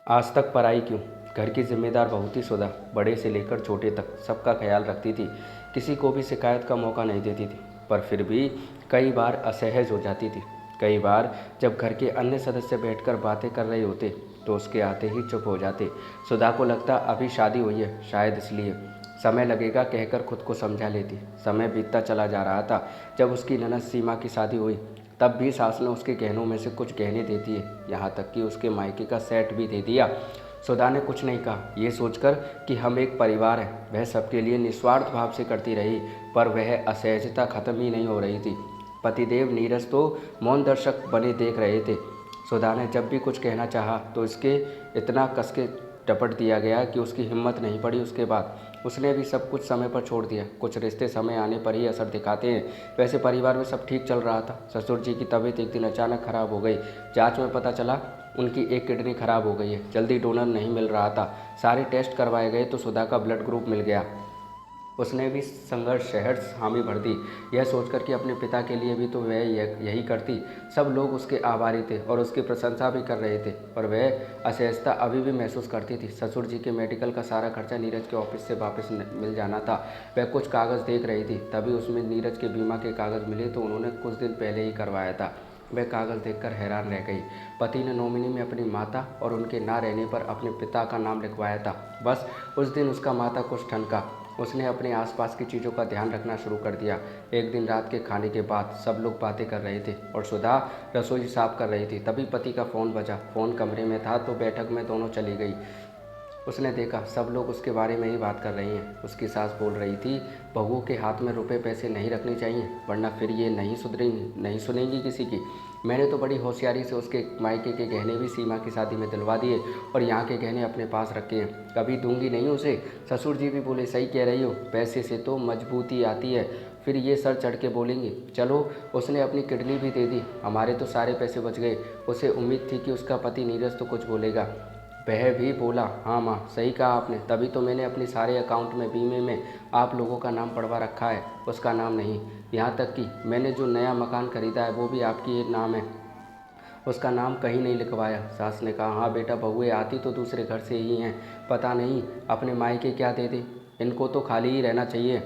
आज तक पराई क्यों। घर की जिम्मेदार बहू थी सुधा। बड़े से लेकर छोटे तक सबका ख्याल रखती थी। किसी को भी शिकायत का मौका नहीं देती थी। पर फिर भी कई बार असहज हो जाती थी। कई बार जब घर के अन्य सदस्य बैठकर बातें कर रहे होते तो उसके आते ही चुप हो जाते। सुधा को लगता अभी शादी हुई है, शायद इसलिए समय लगेगा कहकर खुद को समझा लेती। समय बीतता चला जा रहा था। जब उसकी ननद सीमा की शादी हुई तब भी सास ने उसके गहनों में से कुछ गहने दे दिए, यहाँ तक कि उसके मायके का सेट भी दे दिया। सुधा ने कुछ नहीं कहा, ये सोचकर कि हम एक परिवार हैं। वह सबके लिए निस्वार्थ भाव से करती रही, पर वह असहजता खत्म ही नहीं हो रही थी। पतिदेव नीरज तो मौन दर्शक बने देख रहे थे। सुधा ने जब भी कुछ कहना चाहा तो इसके इतना कस के टपट दिया गया कि उसकी हिम्मत नहीं पड़ी। उसके बाद उसने भी सब कुछ समय पर छोड़ दिया। कुछ रिश्ते समय आने पर ही असर दिखाते हैं। वैसे परिवार में सब ठीक चल रहा था। ससुर जी की तबीयत एक दिन अचानक खराब हो गई। जांच में पता चला उनकी एक किडनी खराब हो गई है। जल्दी डोनर नहीं मिल रहा था। सारे टेस्ट करवाए गए तो सुधा का ब्लड ग्रुप मिल गया। उसने भी संघर्ष शहर हामी भर दी, यह सोचकर कि अपने पिता के लिए भी तो वह यही करती। सब लोग उसके आभारी थे और उसकी प्रशंसा भी कर रहे थे, पर वह असहजता अभी भी महसूस करती थी। ससुर जी के मेडिकल का सारा खर्चा नीरज के ऑफिस से वापस मिल जाना था। वह कुछ कागज़ देख रही थी, तभी उसमें नीरज के बीमा के कागज़ मिले तो उन्होंने कुछ दिन पहले ही करवाया था। वह कागज़ देखकर हैरान रह गई। पति ने नॉमिनी में अपनी माता और उनके ना रहने पर अपने पिता का नाम लिखवाया था। बस उस दिन उसका माथा कुछ ठनका। उसने अपने आसपास की चीज़ों का ध्यान रखना शुरू कर दिया। एक दिन रात के खाने के बाद सब लोग बातें कर रहे थे और सुधा रसोई साफ कर रही थी। तभी पति का फ़ोन बजा। फ़ोन कमरे में था तो बैठक में दोनों चली गई। उसने देखा सब लोग उसके बारे में ही बात कर रही हैं। उसकी सास बोल रही थी, बहुओं के हाथ में रुपए पैसे नहीं रखने चाहिए, वरना फिर ये नहीं सुनेंगी किसी की। मैंने तो बड़ी होशियारी से उसके मायके के गहने भी सीमा की शादी में दिलवा दिए और यहाँ के गहने अपने पास रखे हैं, कभी दूंगी नहीं उसे। ससुर जी भी बोले, सही कह रही हो, पैसे से तो मजबूती आती है। फिर ये सर चढ़ के बोलेंगे। चलो, उसने अपनी किडनी भी दे दी, हमारे तो सारे पैसे बच गए। उसे उम्मीद थी कि उसका पति नीरज तो कुछ बोलेगा। वह भी बोला, हाँ माँ, सही कहा आपने, तभी तो मैंने अपने सारे अकाउंट में बीमे में आप लोगों का नाम पढ़वा रखा है, उसका नाम नहीं। यहाँ तक कि मैंने जो नया मकान खरीदा है वो भी आपकी नाम है, उसका नाम कहीं नहीं लिखवाया। सास ने कहा, हाँ बेटा, बहुएं आती तो दूसरे घर से ही हैं, पता नहीं अपने मायके क्या दे दे, इनको तो खाली ही रहना चाहिए।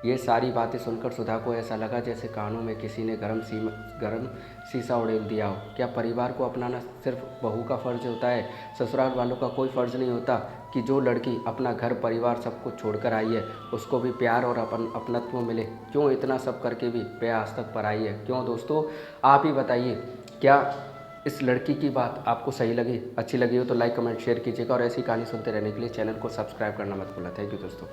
ये सारी बातें सुनकर सुधा को ऐसा लगा जैसे कानों में किसी ने गरम शीशा उड़ेल दिया हो। क्या परिवार को अपनाना सिर्फ बहू का फ़र्ज होता है? ससुराल वालों का कोई फ़र्ज नहीं होता कि जो लड़की अपना घर परिवार सब कुछ छोड़कर आई है उसको भी प्यार और अपनत्व मिले? क्यों इतना सब करके भी वह आज तक पराई है? क्यों दोस्तों, आप ही बताइए। क्या इस लड़की की बात आपको सही लगी? अच्छी लगी हो तो लाइक कमेंट शेयर कीजिएगा और ऐसी कहानी सुनते रहने के लिए चैनल को सब्सक्राइब करना मत भूलना। थैंक यू दोस्तों।